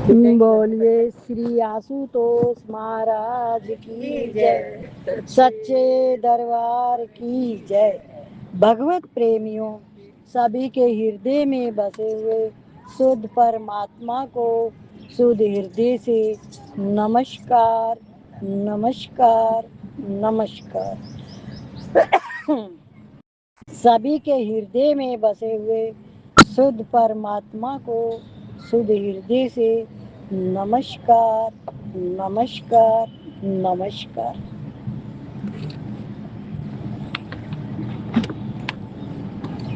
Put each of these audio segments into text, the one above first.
बोलिए श्री आशुतोष महाराज की जय, सच्चे दरबार की जय। भगवत प्रेमियों, सभी के हृदय में बसे हुए शुद्ध परमात्मा को शुद्ध हृदय से नमस्कार, नमस्कार, नमस्कार। सभी के हृदय में बसे हुए शुद्ध परमात्मा को शुद्ध हृदय से नमस्कार, नमस्कार, नमस्कार।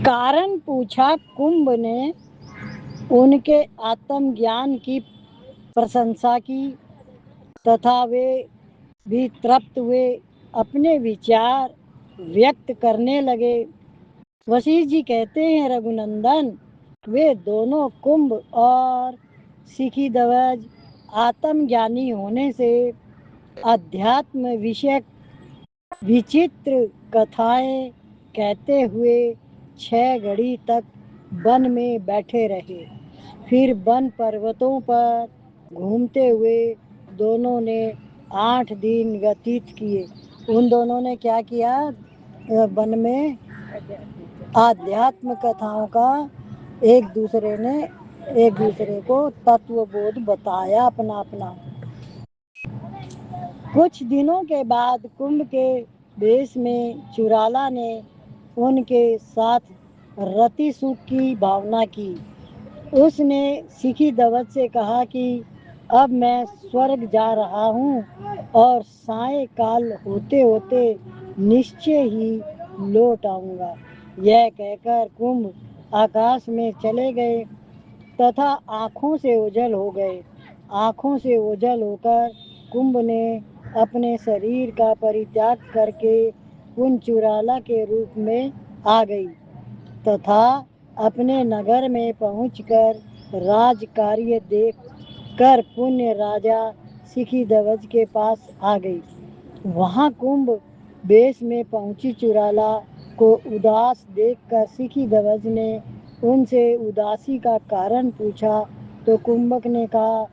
कारण पूछा कुंभ ने, उनके आत्मज्ञान की प्रशंसा की तथा वे भी तृप्त हुए अपने विचार व्यक्त करने लगे। वशिष्ठ जी कहते हैं, रघुनंदन, वे दोनों कुंभ और सिखी ध्वज आत्मज्ञानी होने से अध्यात्म विषयक विचित्र कथाएं कहते हुए 6 घड़ी तक वन में बैठे रहे। फिर वन पर्वतों पर घूमते हुए दोनों ने 8 दिन व्यतीत किए। उन दोनों ने क्या किया? वन में आध्यात्म कथाओं का एक दूसरे को तत्वबोध बताया अपना अपना। कुछ दिनों के बाद कुंभ के देश में चुराला ने उनके साथ रति सुख की भावना की। उसने सिखी ध्वज से कहा कि अब मैं स्वर्ग जा रहा हूँ और सायंकाल होते होते निश्चय ही लौट आऊँगा। यह कहकर कुंभ आकाश में चले गए तथा आँखों से ओझल हो गए। आँखों से ओझल होकर कुंभ ने अपने शरीर का परित्याग करके पुंचुराला के रूप में आ गई तथा अपने नगर में पहुंचकर राज कार्य देख कर पुण्य राजा सिखी ध्वज के पास आ गई। वहां कुंभ बेश में पहुंची चुराला को उदास देखकर सिखी ध्वज ने उनसे उदासी का कारण पूछा तो कुंभक ने कहा,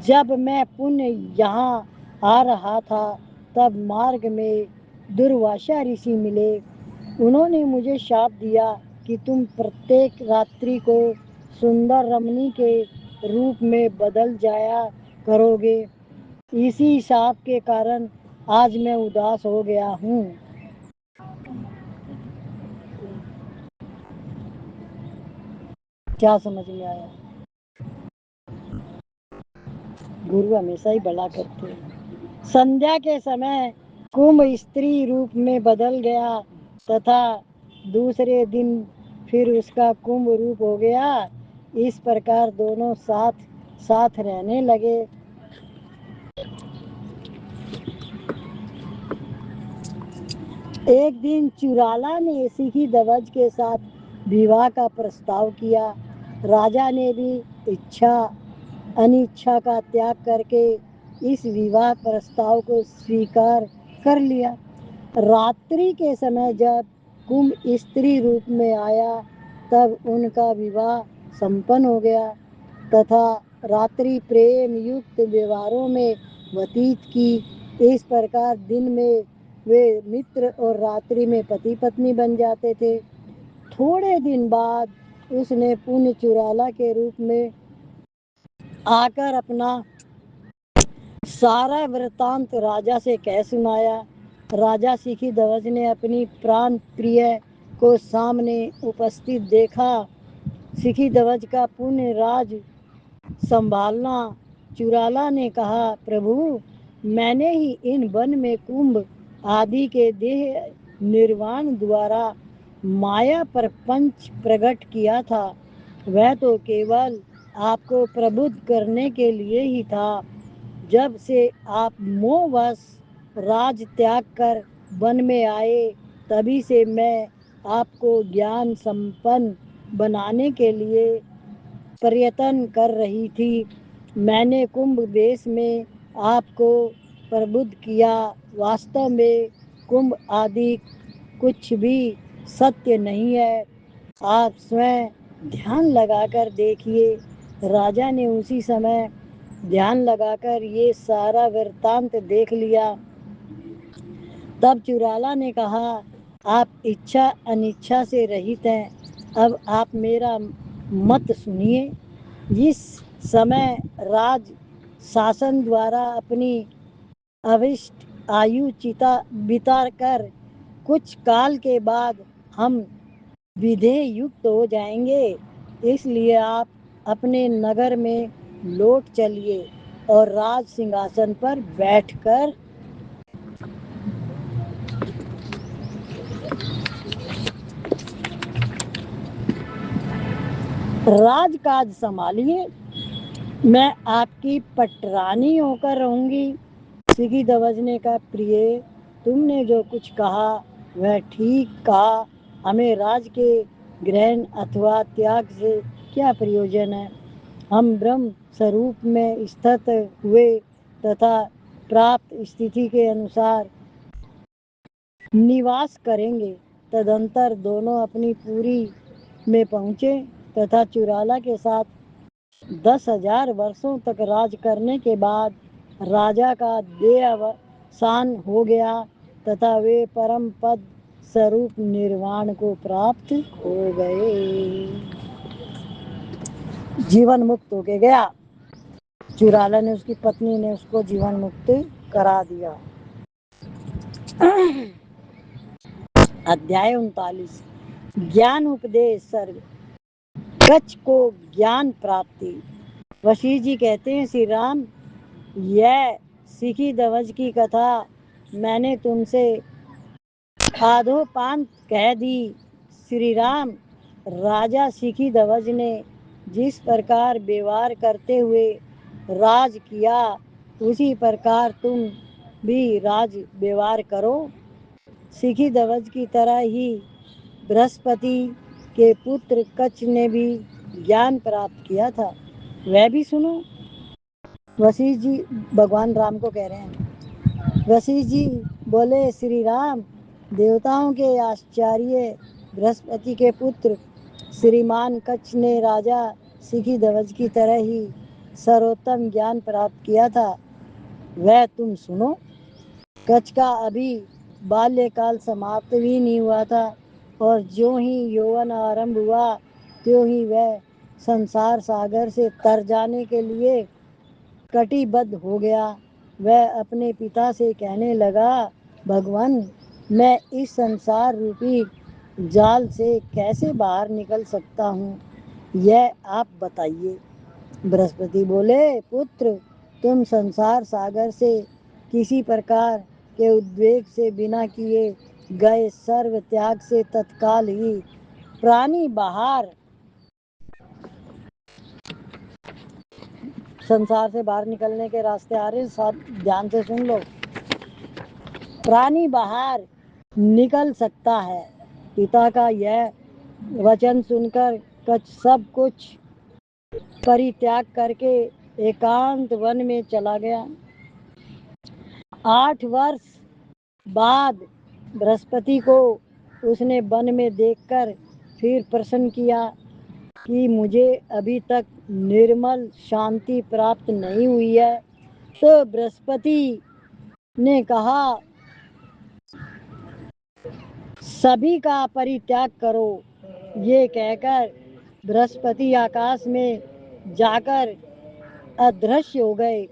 जब मैं पुण्य यहाँ आ रहा था तब मार्ग में दुर्वासा ऋषि मिले। उन्होंने मुझे शाप दिया कि तुम प्रत्येक रात्रि को सुंदर रमणी के रूप में बदल जाया करोगे। इसी शाप के कारण आज मैं उदास हो गया हूँ। क्या समझ में आया? गुरु हमेशा ही भला करते हैं। संध्या के समय कुंभ स्त्री रूप में बदल गया तथा दूसरे दिन फिर उसका कुंभ रूप हो गया। इस प्रकार दोनों साथ साथ रहने लगे। एक दिन चुराला ने सिखी ध्वज के साथ विवाह का प्रस्ताव किया। राजा ने भी अनिच्छा का त्याग करके इस विवाह प्रस्ताव को स्वीकार कर लिया। रात्रि के समय जब कुंभ स्त्री रूप में आया तब उनका विवाह संपन्न हो गया तथा रात्रि प्रेम युक्त व्यवहारों में व्यतीत की। इस प्रकार दिन में वे मित्र और रात्रि में पति पत्नी बन जाते थे। थोड़े दिन बाद उसने पुण्य चुराला के रूप में आकर अपना सारा वृतांत राजा से कह सुनाया। राजा सिखी ध्वज ने अपनी प्राण प्रिय को सामने उपस्थित देखा। सिखी ध्वज का पुण्य राज संभालना। चुराला ने कहा, प्रभु, मैंने ही इन वन में कुंभ आदि के देह निर्वाण द्वारा माया प्रपंच प्रकट किया था। वह तो केवल आपको प्रबुद्ध करने के लिए ही था। जब से आप मोहवश राज त्याग कर वन में आए तभी से मैं आपको ज्ञान संपन्न बनाने के लिए प्रयत्न कर रही थी। मैंने कुंभ देश में आपको प्रबुद्ध किया। वास्तव में कुंभ आदि कुछ भी सत्य नहीं है। आप स्वयं ध्यान लगाकर देखिए। राजा ने उसी समय ध्यान लगाकर ये सारा वृत्तांत देख लिया। तब चुराला ने कहा, आप इच्छा अनिच्छा से रहित हैं, अब आप मेरा मत सुनिए। जिस समय राज शासन द्वारा अपनी अविष्ट आयु चिता बिता कर कुछ काल के बाद हम विधेय युक्त हो जाएंगे, इसलिए आप अपने नगर में लौट चलिए और राज सिंहासन पर बैठकर राजकाज संभालिए। मैं आपकी पटरानी होकर रहूंगी। सिखी ध्वज ने कहा, प्रिय, तुमने जो कुछ कहा वह ठीक कहा। हमें राज के ग्रहण अथवा त्याग से क्या प्रयोजन है। हम ब्रह्म स्वरूप में स्थित हुए तथा प्राप्त स्थिति के अनुसार निवास करेंगे। तदंतर दोनों अपनी पुरी में पहुँचे तथा चुराला के साथ 10,000 वर्षों तक राज करने के बाद राजा का देहावसान हो गया तथा वे परम पद स्वरूप निर्वाण को प्राप्त हो गए। जीवन मुक्त हो के गया। चुराला ने, उसकी पत्नी ने उसको जीवन मुक्त करा दिया। अध्याय 39 ज्ञान उपदेश सर्ग। कच्छ को ज्ञान प्राप्ति। वशिष्ठ जी कहते हैं, श्री राम, यह सिखी ध्वज की कथा मैंने तुमसे आदोपांत कह दी। श्री राम, राजा सिखी ध्वज ने जिस प्रकार व्यवहार करते हुए राज किया, उसी प्रकार तुम भी राज व्यवहार करो। सिखी ध्वज की तरह ही बृहस्पति के पुत्र कच्छ ने भी ज्ञान प्राप्त किया था, वह भी सुनो। वशिष्ठ जी भगवान राम को कह रहे हैं। वशिष्ठ जी बोले, श्री राम, देवताओं के आचार्य बृहस्पति के पुत्र श्रीमान कच्छ ने राजा सिखी ध्वज की तरह ही सर्वोत्तम ज्ञान प्राप्त किया था, वह तुम सुनो। कच्छ का अभी बाल्यकाल समाप्त भी नहीं हुआ था और ज्यों ही यौवन आरंभ हुआ त्यों ही वह संसार सागर से तर जाने के लिए कटिबद्ध हो गया। वह अपने पिता से कहने लगा, भगवान, मैं इस संसार रूपी जाल से कैसे बाहर निकल सकता हूँ, यह आप बताइए। बृहस्पति बोले, पुत्र, तुम संसार सागर से किसी प्रकार के उद्वेग से बिना किए गए सर्व त्याग से तत्काल ही प्राणी बाहर संसार से बाहर निकलने के रास्ते आ रहे, सब ध्यान से सुन लो। प्राणी बाहर निकल सकता है। पिता का यह वचन सुनकर कच्छ सब कुछ परित्याग करके एकांत वन में चला गया। 8 वर्ष बाद बृहस्पति को उसने वन में देखकर फिर प्रश्न किया कि मुझे अभी तक निर्मल शांति प्राप्त नहीं हुई है। तो बृहस्पति ने कहा, सभी का परित्याग करो। ये कहकर बृहस्पति आकाश में जाकर अदृश्य हो गए।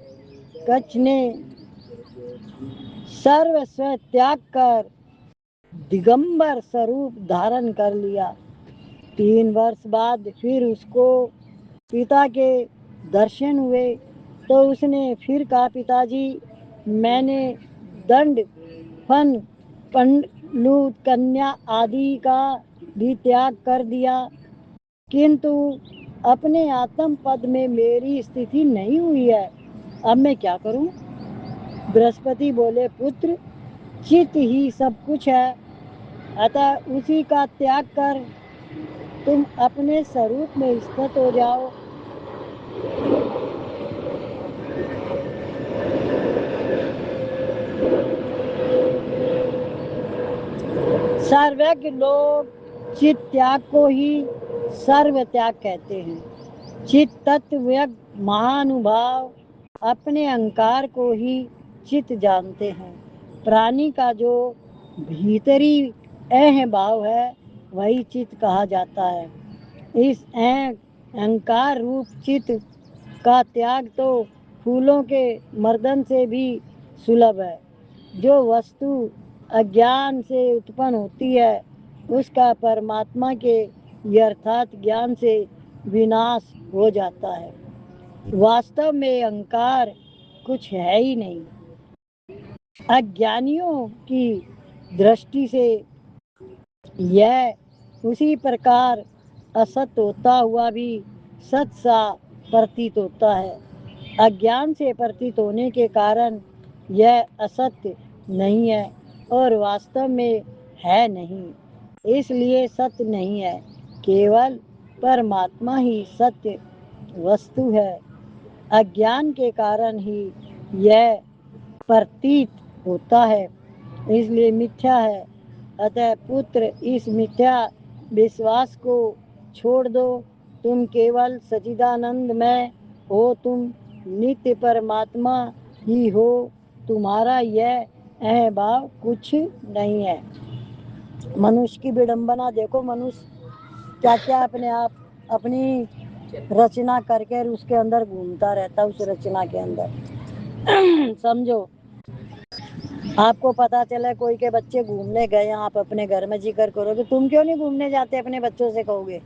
कच्छ ने सर्वस्व त्याग कर दिगंबर स्वरूप धारण कर लिया। 3 वर्ष बाद फिर उसको पिता के दर्शन हुए तो उसने फिर कहा, पिताजी, मैंने दंड फन पंडलू कन्या आदि का भी त्याग कर दिया, किंतु अपने आत्म पद में मेरी स्थिति नहीं हुई है, अब मैं क्या करूं। बृहस्पति बोले, पुत्र, चित्त ही सब कुछ है, अतः उसी का त्याग कर तुम अपने स्वरूप में स्थित हो जाओ। सर्वज्ञ लोग चित्त त्याग को ही सर्व त्याग कहते हैं। चित्त तत्व महानुभाव अपने अहंकार को ही चित्त जानते हैं। प्राणी का जो भीतरी अह भाव है वही चित्त कहा जाता है। इस अहंकार रूप चित्त का त्याग तो फूलों के मर्दन से भी सुलभ है। जो वस्तु अज्ञान से उत्पन्न होती है उसका परमात्मा के यथार्थ ज्ञान से विनाश हो जाता है। वास्तव में अहंकार कुछ है ही नहीं। अज्ञानियों की दृष्टि से यह उसी प्रकार असत होता हुआ भी सत सा प्रतीत होता है। अज्ञान से प्रतीत होने के कारण यह असत्य नहीं है और वास्तव में है नहीं, इसलिए सत्य नहीं है। केवल परमात्मा ही सत्य वस्तु है। अज्ञान के कारण ही यह प्रतीत होता है, इसलिए मिथ्या है। अतः पुत्र, इस मिथ्या विश्वास को छोड़ दो। तुम केवल सच्चिदानंद में हो, तुम नित्य परमात्मा ही हो। तुम्हारा यह अहंभाव कुछ नहीं है। मनुष्य की विडंबना देखो, मनुष्य क्या क्या अपने आप अपनी रचना करके उसके अंदर घूमता रहता, उस रचना के अंदर। समझो, आपको पता चले कोई के बच्चे घूमने गए, आप अपने घर में जिक्र करोगे, तुम क्यों नहीं घूमने जाते, अपने बच्चों से कहोगे।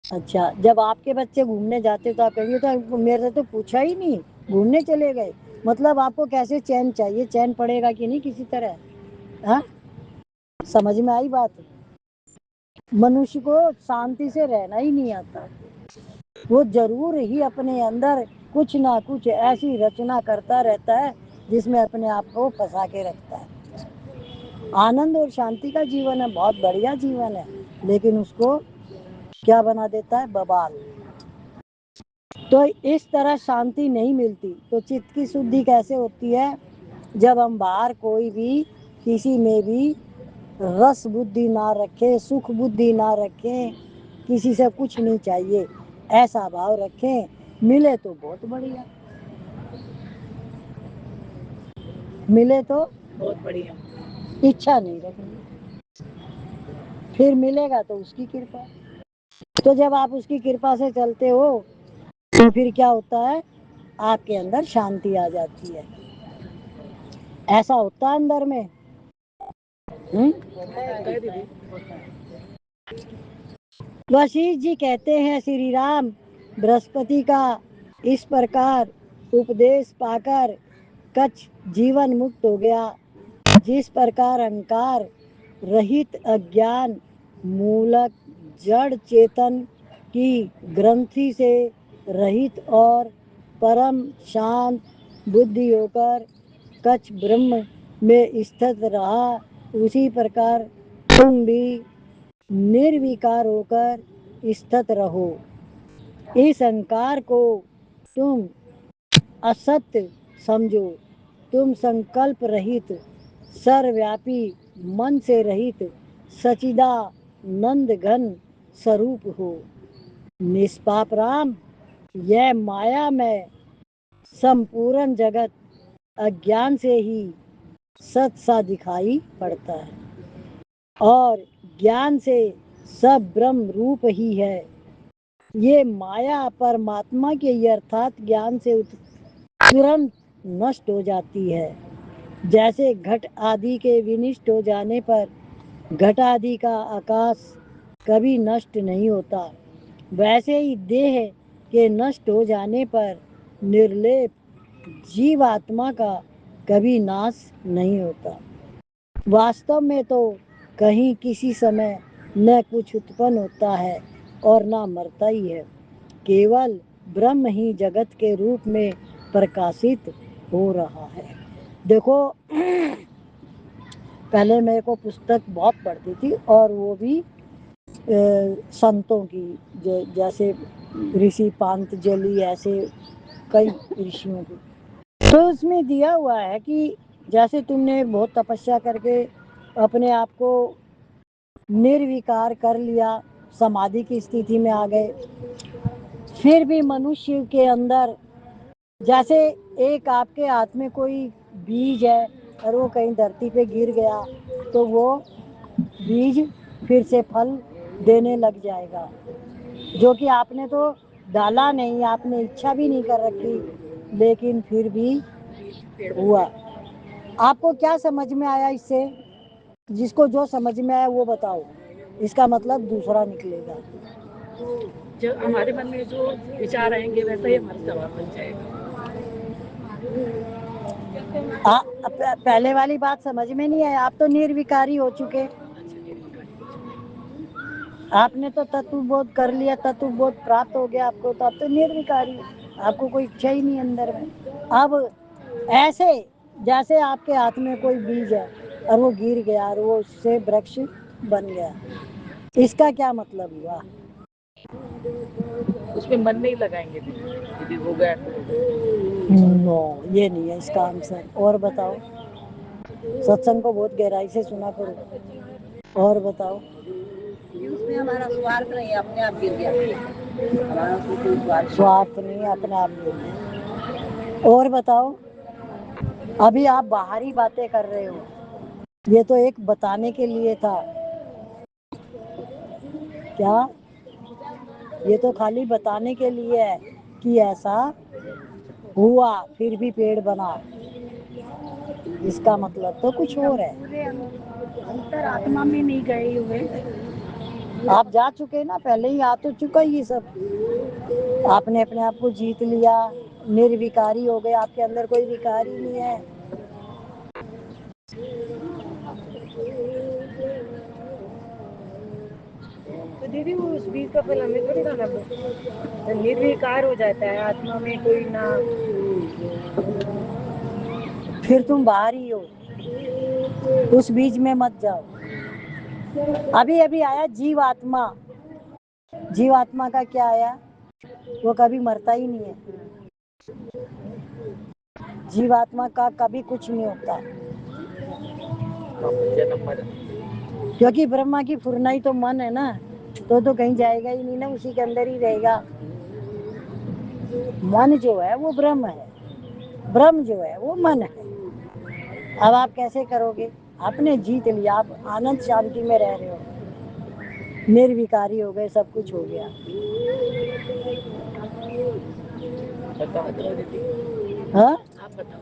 अच्छा, जब आपके बच्चे घूमने जाते तो आप कहोगे तो मेरे से तो पूछा ही नहीं, घूमने चले गए। मतलब आपको कैसे चैन चाहिए, चैन पड़ेगा कि नहीं किसी तरह। हाँ, समझ में आई बात। मनुष्य को शांति से रहना ही नहीं आता। वो जरूर ही अपने अंदर कुछ ना कुछ ऐसी रचना करता रहता है जिसमें अपने आप को फंसा के रखता है। आनंद और शांति का जीवन है, बहुत बढ़िया जीवन है, लेकिन उसको क्या बना देता है, बवाल। तो इस तरह शांति नहीं मिलती। तो चित्त की शुद्धि कैसे होती है, जब हम बाहर कोई भी किसी में भी रस बुद्धि ना रखें, सुख बुद्धि ना रखें, किसी से कुछ नहीं चाहिए ऐसा भाव रखें। मिले तो बहुत बढ़िया, मिले तो बहुत बढ़िया, इच्छा नहीं रखनी, फिर मिलेगा तो उसकी कृपा। तो जब आप उसकी कृपा से चलते हो तो फिर क्या होता है, आपके अंदर शांति आ जाती है। ऐसा होता है अंदर में। वशिष्ठ जी कहते हैं, श्री राम बृहस्पति का इस प्रकार उपदेश पाकर कच्छ जीवन मुक्त हो गया। जिस प्रकार अहंकार रहित अज्ञान मूलक जड़ चेतन की ग्रंथि से रहित और परम शांत बुद्धि होकर कच्छ ब्रह्म में स्थित रहा, उसी प्रकार तुम भी निर्विकार होकर स्थित रहो। इस अहंकार को तुम असत्य समझो। तुम संकल्प रहित सर्वव्यापी मन से रहित सचिदानंद घन स्वरूप हो। निष्पाप राम, यह माया में संपूर्ण जगत अज्ञान से ही सत सा दिखाई पड़ता है और ज्ञान से सब ब्रह्म रूप ही है। ये माया परमात्मा के यथार्थ ज्ञान से तुरंत नष्ट हो जाती है। जैसे घट आदि के विनष्ट हो जाने पर घट आदि का आकाश कभी नष्ट नहीं होता, वैसे ही देह के नष्ट हो जाने पर निर्लेप जीवात्मा का कभी नाश नहीं होता। वास्तव में तो कहीं किसी समय न कुछ उत्पन्न होता है और न मरता ही है। केवल ब्रह्म ही जगत के रूप में प्रकाशित हो रहा है। देखो, पहले मेरे को पुस्तक बहुत पढ़ती थी और वो भी संतों की, जैसे ऋषि पांतजलि, ऐसे कई ऋषियों की। तो उसमें दिया हुआ है कि जैसे तुमने बहुत तपस्या करके अपने आप को निर्विकार कर लिया, समाधि की स्थिति में आ गए, फिर भी मनुष्य के अंदर जैसे एक आपके हाथ में कोई बीज है और वो कहीं धरती पे गिर गया तो वो बीज फिर से फल देने लग जाएगा, जो कि आपने तो डाला नहीं, आपने इच्छा भी नहीं कर रखी, लेकिन फिर भी हुआ। आपको क्या समझ में आया इससे? जिसको जो समझ में आया वो बताओ, इसका मतलब दूसरा निकलेगा। जो हमारे मन में जो विचार आएंगे वैसा ही हमारा जवाब बन जाएगा। पहले वाली बात समझ में नहीं आया। आप तो निर्विकारी हो चुके, आपने तो तत्वबोध कर लिया, तत्वबोध प्राप्त हो गया आपको, तो आप तो निर्विकारी, आपको कोई इच्छा ही नहीं अंदर में। अब ऐसे जैसे आपके हाथ में कोई बीज है और वो गिर गया और वो उससे वृक्ष बन गया, इसका क्या मतलब हुआ? उसमें मन नहीं लगाएंगे, यदि हो गया तो हो गया। नो, ये नहीं है इसका आंसर। और बताओ, सत्संग को बहुत गहराई से सुना करो। और बताओ, उसमें हमारा स्वार्थ नहीं, अपने आप गिर गया, हमारा कोई स्वार्थ नहीं, अपने आप गिर गया। और बताओ, अभी आप बाहरी बातें कर रहे हो, ये तो एक बताने के लिए था। क्या? ये तो खाली बताने के लिए है कि ऐसा हुआ, फिर भी पेड़ बना। इसका मतलब तो कुछ और है। पूरे अंतरात्मा में नहीं गए हुए, आप जा चुके ना, पहले ही आ तो चुका ये सब। आपने अपने आप को जीत लिया, निर्विकारी हो गए, आपके अंदर कोई विकार ही नहीं है। तो दीदी वो उस बीज का फल हमें थोड़ी खाना पड़ता, निर्विकार हो जाता है, आत्मा में कोई ना, फिर तुम बाहर ही हो, उस बीज में मत जाओ। अभी अभी आया जीवात्मा। जीवात्मा का क्या आया? वो कभी मरता ही नहीं है। जीवात्मा का कभी कुछ नहीं होता, क्योंकि ब्रह्मा की फुरनाई तो मन है ना, तो कहीं जाएगा ही नहीं ना, उसी के अंदर ही रहेगा। मन जो है वो ब्रह्म है, ब्रह्म जो है वो मन है। अब आप कैसे करोगे? आपने जीत लिया, आप आनंद शांति में रह रहे हो, निर्विकारी हो गए, सब कुछ हो गया। बताओ दीदी, हाँ, आप बताओ।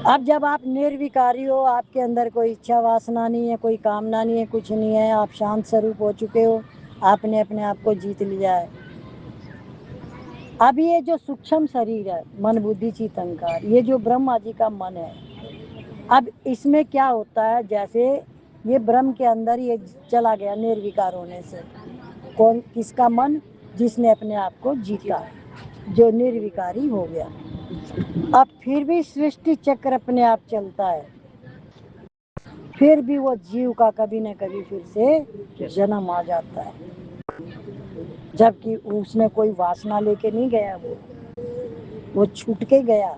अब जब आप निर्विकारी हो, आपके अंदर कोई इच्छा वासना नहीं है, कोई कामना नहीं है, कुछ नहीं है, आप शांत स्वरूप हो चुके हो, आपने अपने आप को जीत लिया है। अब ये जो सूक्ष्म शरीर है, मन बुद्धि चित्त अहंकार, ये जो ब्रह्मा जी का मन है, अब इसमें क्या होता है, जैसे ये ब्रह्म के अंदर ये चला गया निर्विकार होने से, कौन? किसका मन? जिसने अपने आप को जीता, जो निर्विकारी हो गया। अब फिर भी सृष्टि चक्र अपने आप चलता है, फिर भी वो जीव का कभी न कभी फिर से जन्म आ जाता है, जबकि उसने कोई वासना लेके नहीं गया, वो छूट के गया,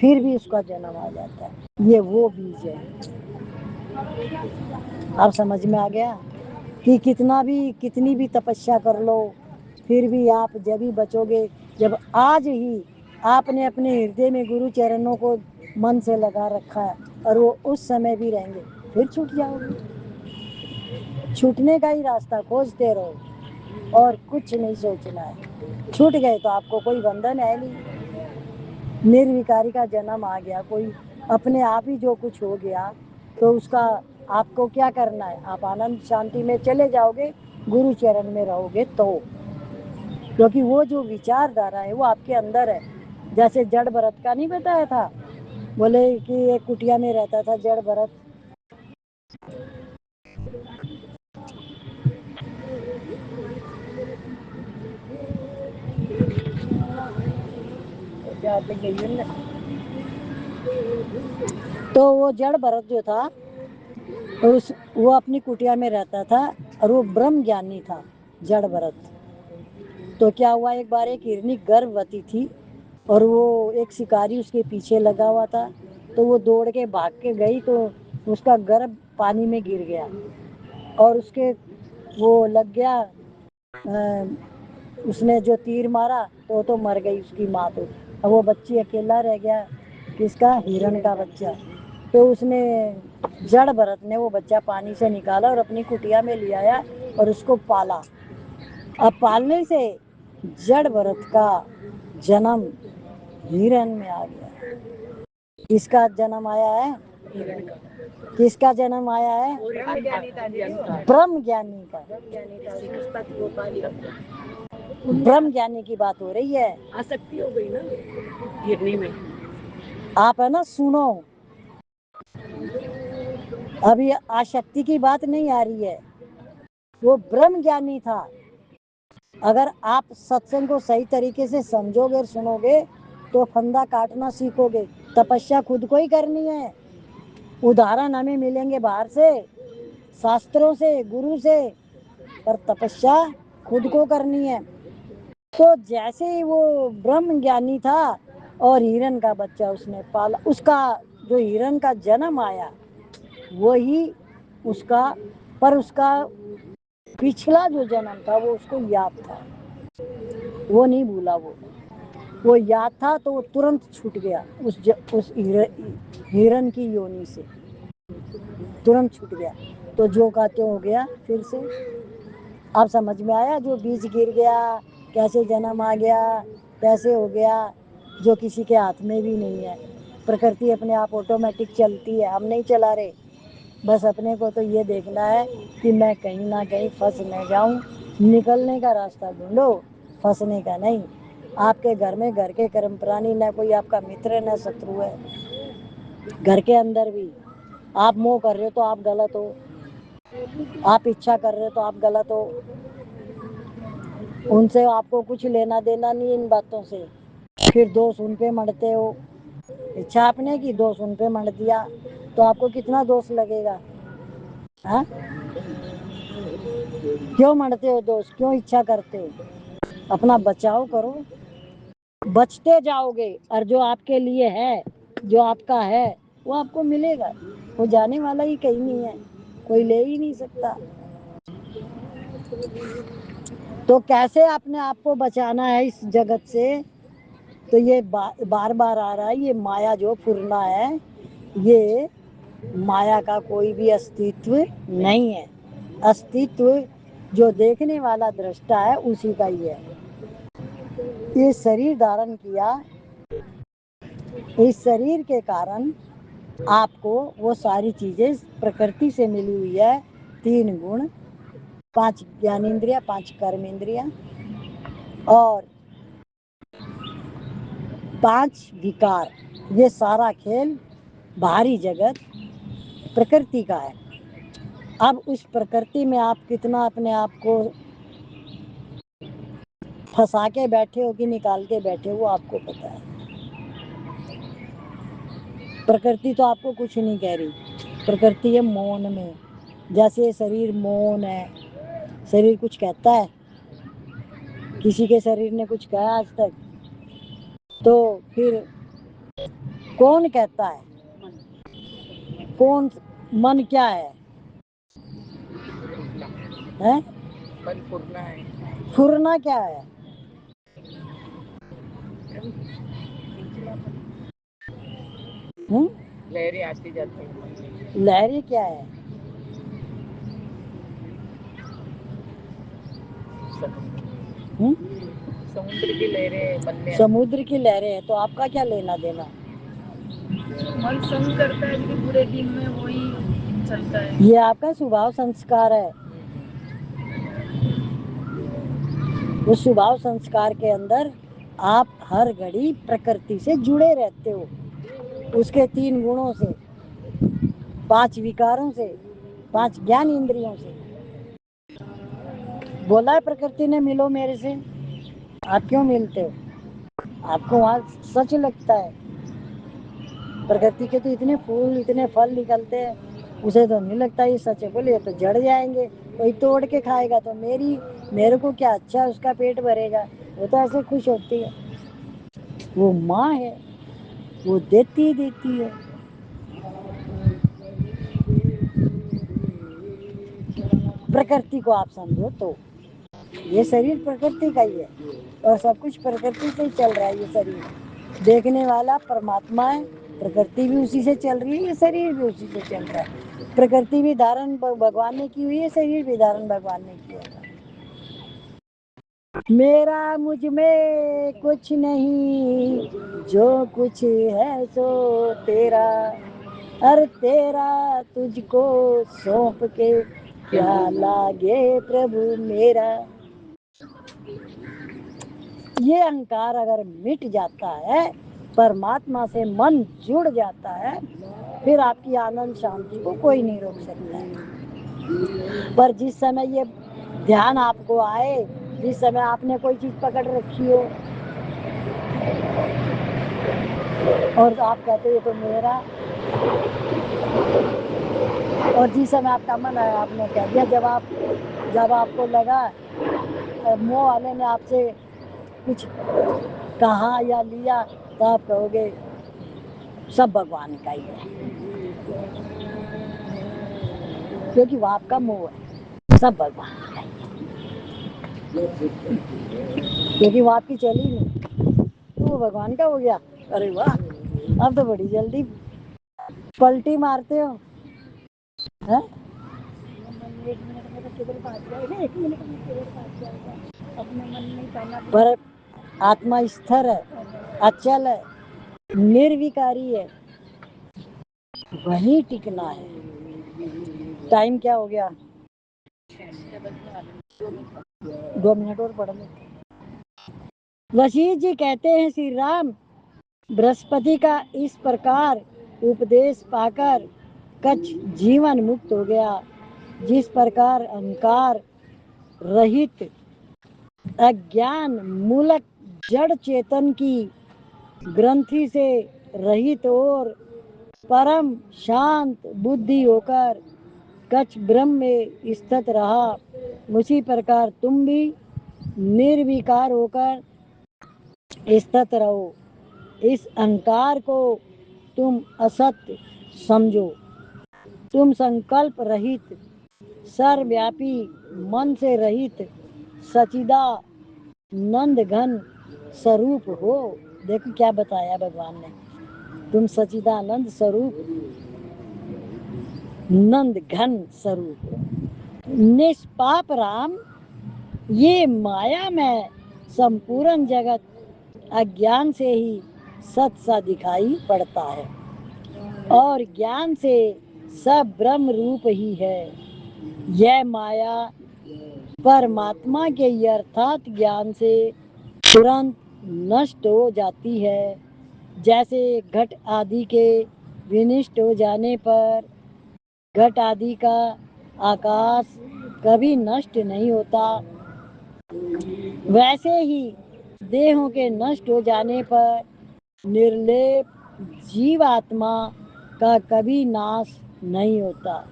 फिर भी उसका जन्म आ जाता है। ये वो बीज है। अब समझ में आ गया कि कितनी भी तपस्या कर लो, फिर भी आप जब ही बचोगे जब आज ही आपने अपने हृदय में गुरु चरणों को मन से लगा रखा है, और वो उस समय भी रहेंगे, फिर छूट जाओगे। छूटने का ही रास्ता खोजते रहो और कुछ नहीं सोचना है। छूट गए तो आपको कोई बंधन है नहीं, निर्विकारी का जन्म आ गया, कोई अपने आप ही जो कुछ हो गया, तो उसका आपको क्या करना है? आप आनंद शांति में चले जाओगे, गुरु चरण में रहोगे तो, क्योंकि वो जो विचारधारा है वो आपके अंदर है। जैसे जड़ भरत का नहीं बताया था, बोले कि एक कुटिया में रहता था जड़ भरत, तो वो जड़ भरत जो था, वो अपनी कुटिया में रहता था और वो ब्रह्म ज्ञानी था, जड़ भरत। तो क्या हुआ, एक बार एक हिरनी गर्भवती थी और वो एक शिकारी उसके पीछे लगा हुआ था, तो वो दौड़ के भाग के गई, तो उसका गर्भ पानी में गिर गया और उसके वो लग गया उसने जो तीर मारा तो मर गई उसकी माँ तो। अब वो बच्ची अकेला रह गया, किसका, हिरण का बच्चा। तो उसने, जड़ भरत ने वो बच्चा पानी से निकाला और अपनी कुटिया में ले आया और उसको पाला। अब पालने से जड़ भरत का जन्म हिरण में आ गया। किसका जन्म आया है, किसका जन्म आया है, ब्रह्म ज्ञानी का। ब्रह्म ज्ञानी की बात हो रही है। आसक्ति हो गई ना हिरनी में। आप है ना, सुनो, अभी आसक्ति की बात नहीं आ रही है, वो ब्रह्म ज्ञानी था। अगर आप सत्संग को सही तरीके से समझोगे और सुनोगे तो फंदा काटना सीखोगे। तपस्या खुद को ही करनी है। उदाहरण हमें मिलेंगे बाहर से, शास्त्रों से, गुरु से, पर तपस्या खुद को करनी है। तो जैसे ही वो ब्रह्म ज्ञानी था और हिरण का बच्चा उसने पाला, उसका जो हिरण का जन्म आया वही उसका, पर उसका पिछला जो जन्म था वो उसको याद था, वो नहीं भूला। वो याद था तो वो तुरंत छूट गया उस हिरण की योनि से, तुरंत छूट गया। तो जो का त्यों हो गया फिर से। अब समझ में आया, जो बीज गिर गया, कैसे जन्म आ गया, कैसे हो गया, जो किसी के हाथ में भी नहीं है। प्रकृति अपने आप ऑटोमेटिक चलती है, हम नहीं चला रहे। बस अपने को तो ये देखना है कि मैं कहीं ना कहीं फंस न जाऊं। निकलने का रास्ता ढूंढो, फंसने का नहीं। आपके घर में घर के कर्म प्राणी, न कोई आपका मित्र न शत्रु है। घर के अंदर भी आप मोह कर रहे हो तो आप गलत हो, आप इच्छा कर रहे हो तो आप गलत हो। उनसे आपको कुछ लेना देना नहीं इन बातों से। फिर दोष उन पे मढ़ते हो। इच्छा आपने की, दोष उन पे मढ़ दिया, तो आपको कितना दोष लगेगा। हाँ, क्यों मढ़ते हो दोष, क्यों इच्छा करते हो। अपना बचाव करो, बचते जाओगे। और जो आपके लिए है, जो आपका है, वो आपको मिलेगा। वो जाने वाला ही कहीं नहीं है, कोई ले ही नहीं सकता। तो कैसे अपने आप को बचाना है इस जगत से, तो ये बार बार आ रहा है, ये माया जो फुरना है, ये माया का कोई भी अस्तित्व नहीं है। अस्तित्व जो देखने वाला दृष्टा है उसी का ही है। ये शरीर धारण किया, इस शरीर के कारण आपको वो सारी चीजें प्रकृति से मिली हुई है। 3 गुण, 5 ज्ञानेंद्रिया, 5 कर्मेंद्रिया और 5 विकार। ये सारा खेल, बाहरी जगत प्रकृति का है। अब उस प्रकृति में आप कितना अपने आप को फंसा के बैठे हो कि निकाल के बैठे हो, वो आपको पता है। प्रकृति तो आपको कुछ नहीं कह रही। प्रकृति है मौन में। जैसे शरीर मौन है, शरीर कुछ कहता है, किसी के शरीर ने कुछ कहा आज तक, तो फिर कौन कहता है, कौन, मन क्या है, हैं? मन फुरना है। फुरना क्या है, लहरें आती जाती हैं। लहरें क्या है, समुद्र की लहरें मन में, समुद्र की लहरें है, तो आपका क्या लेना देना। मन संग करता है कि पूरे दिन में वही चलता है। ये आपका स्वभाव संस्कार है। उस स्वभाव संस्कार के अंदर आप हर घड़ी प्रकृति से जुड़े रहते हो, उसके 3 गुणों से, 5 विकारों से, 5 ज्ञान इंद्रियों से। बोला है प्रकृति ने मिलो मेरे से, आप क्यों मिलते हो, आपको वहां सच लगता है। प्रकृति के तो इतने फूल, इतने फल निकलते हैं, उसे तो नहीं लगता ये सच है। बोले तो जड़ जाएंगे, कोई तोड़ के खाएगा तो मेरे को क्या अच्छा, उसका पेट भरेगा। वो तो ऐसे खुश होती है, वो माँ है, वो देती ही देती है। प्रकृति को आप समझो तो ये शरीर प्रकृति का ही है और सब कुछ प्रकृति से ही चल रहा है। ये शरीर देखने वाला परमात्मा है, प्रकृति भी उसी से चल रही है, ये शरीर भी उसी से चल रहा है। प्रकृति भी धारण भगवान ने की हुई है, शरीर भी धारण भगवान ने किया है। मेरा मुझ में कुछ नहीं, जो कुछ है सो तेरा, अरे तेरा तुझको सौंप के क्या लागे प्रभु मेरा। ये अहंकार अगर मिट जाता है, परमात्मा से मन जुड़ जाता है, फिर आपकी आनंद शांति को कोई नहीं रोक सकता है। पर जिस समय ये ध्यान आपको आए, जिस समय आपने कोई चीज पकड़ रखी हो और आप कहते हो ये तो मेरा, और जिस समय आपका मन आया आपने कह दिया, जब आपको लगा मोह वाले ने आपसे कुछ कहा या लिया, तो आप कहोगे सब भगवान का ही है, क्योंकि वो आपका मोह है। सब भगवान का ही है, क्योंकि वो आपकी चली नहीं तो वो भगवान का हो गया। अरे वाह, अब तो बड़ी जल्दी पलटी मारते हो है? 1 मिनट में तो केवल पास जाएगा, 1 मिनट में केवल पास जाएगा। अपने मन में पहला पर आत्मा स्थिर है, अचल है, निर्विकारी है, वही टिकना है। टाइम क्या हो गया? 2 मिनट और पढ़ लेते। वशिष्ठ जी कहते हैं, श्री राम बृहस्पति का इस प्रकार उपदेश पाकर कच्छ जीवन मुक्त हो गया। जिस प्रकार अहंकार रहित अज्ञान मूलक जड़ चेतन की ग्रंथि से रहित और परम शांत बुद्धि होकर कच्छ ब्रह्म में स्थित रहा, उसी प्रकार तुम भी निर्विकार होकर स्थित रहो। इस अहंकार को तुम असत्य समझो। तुम संकल्प रहित सर्वव्यापी मन से रहित सचिदानंद घन स्वरूप हो। देखो क्या बताया भगवान ने, तुम सचिदानंद स्वरूप नंद घन स्वरूप निष्पाप राम। ये माया में संपूर्ण जगत अज्ञान से ही सत सा दिखाई पड़ता है और ज्ञान से सब ब्रह्म रूप ही है। यह माया परमात्मा के यथार्थ ज्ञान से तुरंत नष्ट हो जाती है। जैसे घट आदि के विनष्ट हो जाने पर घट आदि का आकाश कभी नष्ट नहीं होता, वैसे ही देहों के नष्ट हो जाने पर निर्लेप जीवात्मा का कभी नाश नहीं होता।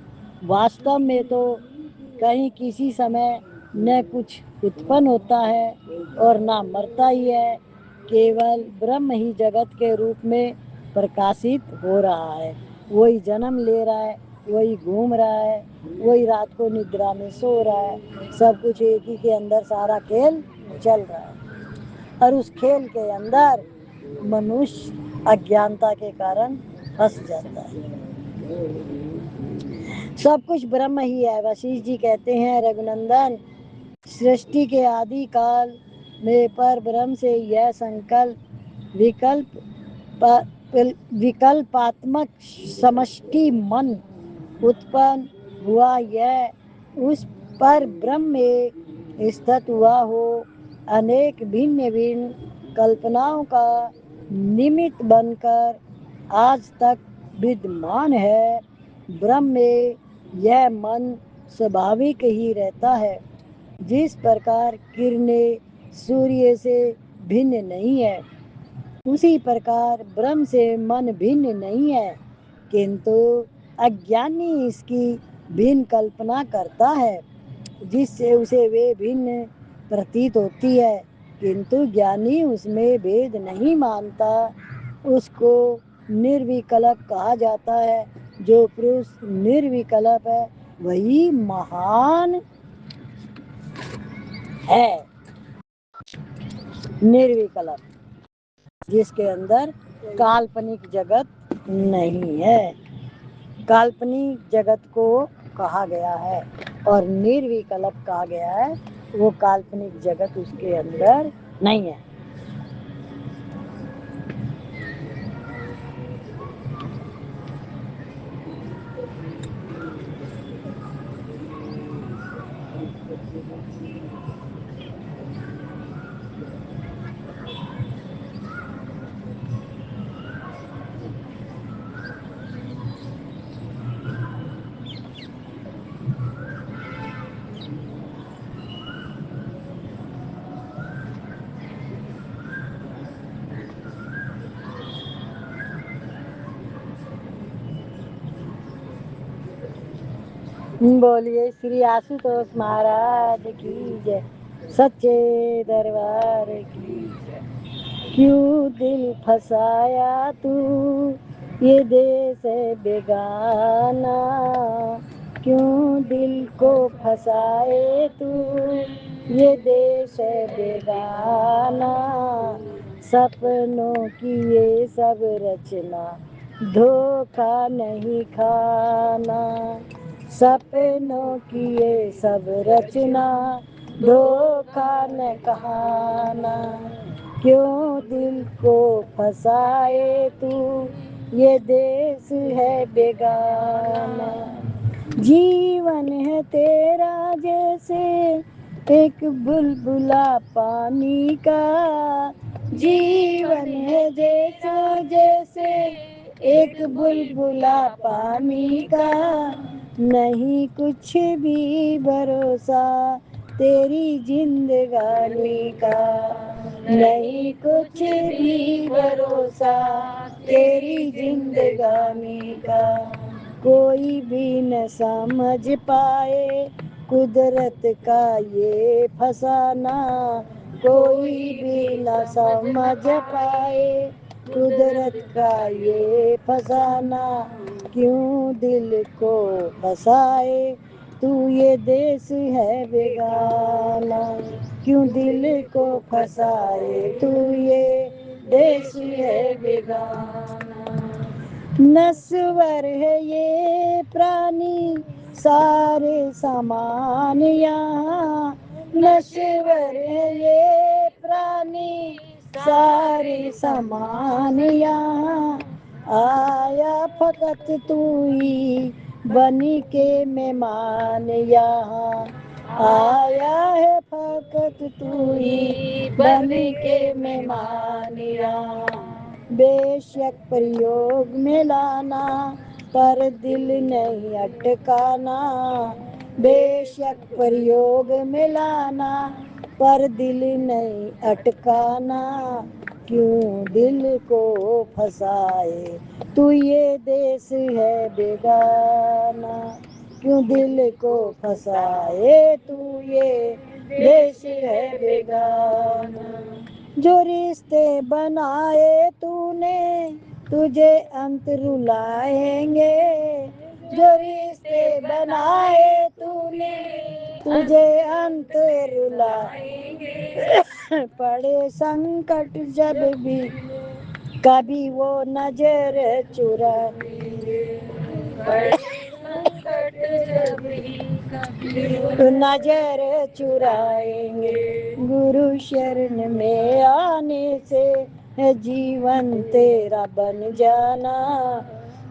वास्तव में तो कहीं किसी समय न कुछ उत्पन्न होता है और ना मरता ही है, केवल ब्रह्म ही जगत के रूप में प्रकाशित हो रहा है। वही जन्म ले रहा है, वही घूम रहा है, वही रात को निद्रा में सो रहा है। सब कुछ एक ही के अंदर सारा खेल चल रहा है और उस खेल के अंदर मनुष्य अज्ञानता के कारण फंस जाता है। सब कुछ ब्रह्म ही है। वशिष्ठ जी कहते हैं, रघुनंदन सृष्टि के आदि काल में पर ब्रह्म से यह संकल्प विकल्पात्मक समष्टि मन उत्पन्न हुआ, यह उस पर ब्रह्म में स्थित हुआ हो अनेक भिन्न भिन्न कल्पनाओं का निमित्त बनकर आज तक विद्यमान है। ब्रह्म में यह मन स्वाभाविक ही रहता है। जिस प्रकार किरणें सूर्य से भिन्न नहीं है, उसी प्रकार ब्रह्म से मन भिन्न नहीं है, किंतु अज्ञानी इसकी भिन्न कल्पना करता है, जिससे उसे वे भिन्न प्रतीत होती है, किंतु ज्ञानी उसमें भेद नहीं मानता। उसको निर्विकल्प कहा जाता है। जो पुरुष निर्विकल्प है वही महान है निर्विकल्प, जिसके अंदर काल्पनिक जगत नहीं है। काल्पनिक जगत को कहा गया है और निर्विकल्प कहा गया है, वो काल्पनिक जगत उसके अंदर नहीं है। बोलिए श्री आशुतोष महाराज की जय, सच्चे दरबार की जय। क्यों दिल फसाया तू ये देश है बेगाना, क्यों दिल को फसाए तू ये देश है बेगाना, सपनों की ये सब रचना धोखा नहीं खाना, सपनों की ये सब रचना धोखा न खाना, क्यों दिल को फसाए तू ये देश है बेगाना, जीवन है तेरा जैसे एक बुलबुला पानी का, जीवन है जैसे एक बुलबुला पानी का, नहीं कुछ भी भरोसा तेरी जिंदगानी का, नहीं कुछ भी भरोसा तेरी जिंदगानी का, कोई भी न समझ पाए कुदरत का ये फसाना, कोई भी न समझ पाए कुदरत का ये फसाना, क्यों दिल को फसाए तू ये देश है बेगाना, क्यों दिल को फसाए तू ये देश है बेगाना, नश्वर है ये प्राणी सारे सामान यहाँ, नश्वर है ये प्राणी सारे सामान यहाँ, आया फकत तू ही बनी के मेहमान यहाँ, आया है फकत तू ही बनी के मेहमान यहाँ, बेशक प्रयोग में लाना पर दिल नहीं अटकाना, बेशक प्रयोग में लाना पर दिल नहीं अटकाना, क्यों दिल को फसाए तू ये देश है बेगाना, क्यों दिल को फसाए तू ये देश है बेगाना, जो रिश्ते बनाए तूने तुझे अंत रुलाएंगे, जो रिश्ते बनाए तूने तुझे अंत रुलाएंगे, पड़े संकट जब भी कभी वो नजर चुराएंगे, पड़े संकट जब भी कभी नजर चुराएंगे, गुरु शरण में आने से है जीवन तेरा बन जाना,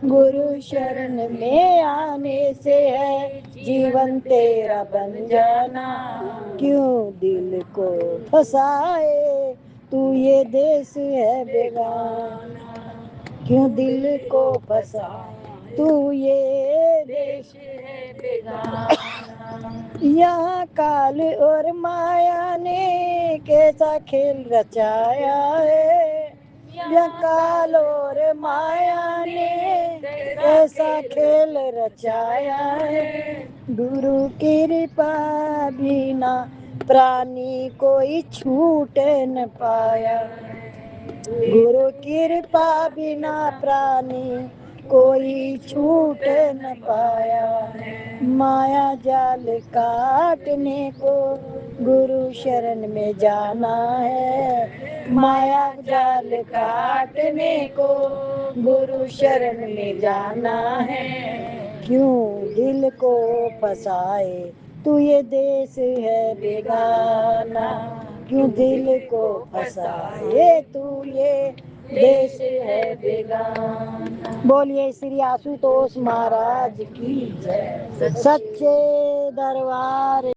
गुरु शरण में आने से है जीवन तेरा बन जाना, क्यों दिल को फसाए तू ये देश है बेगाना, क्यों दिल को फसाए तू ये देश है बेगाना, यहाँ काल और माया ने कैसा खेल रचाया है, यहाँ काल और माया ने कैसा खेल रचाया है, गुरु कृपा बिना प्राणी कोई छूट न पाया, गुरु कृपा बिना प्राणी कोई छूट न पाया, माया जाल काटने को गुरु शरण में जाना है, माया जाल काटने को गुरु शरण में जाना है। क्यों दिल को फसाए तू ये देश है बेगाना, क्यों दिल को फसाए तू ये देश है बेगाना। बोलिए श्री आशुतोष महाराज की जय, सच्चे दरबार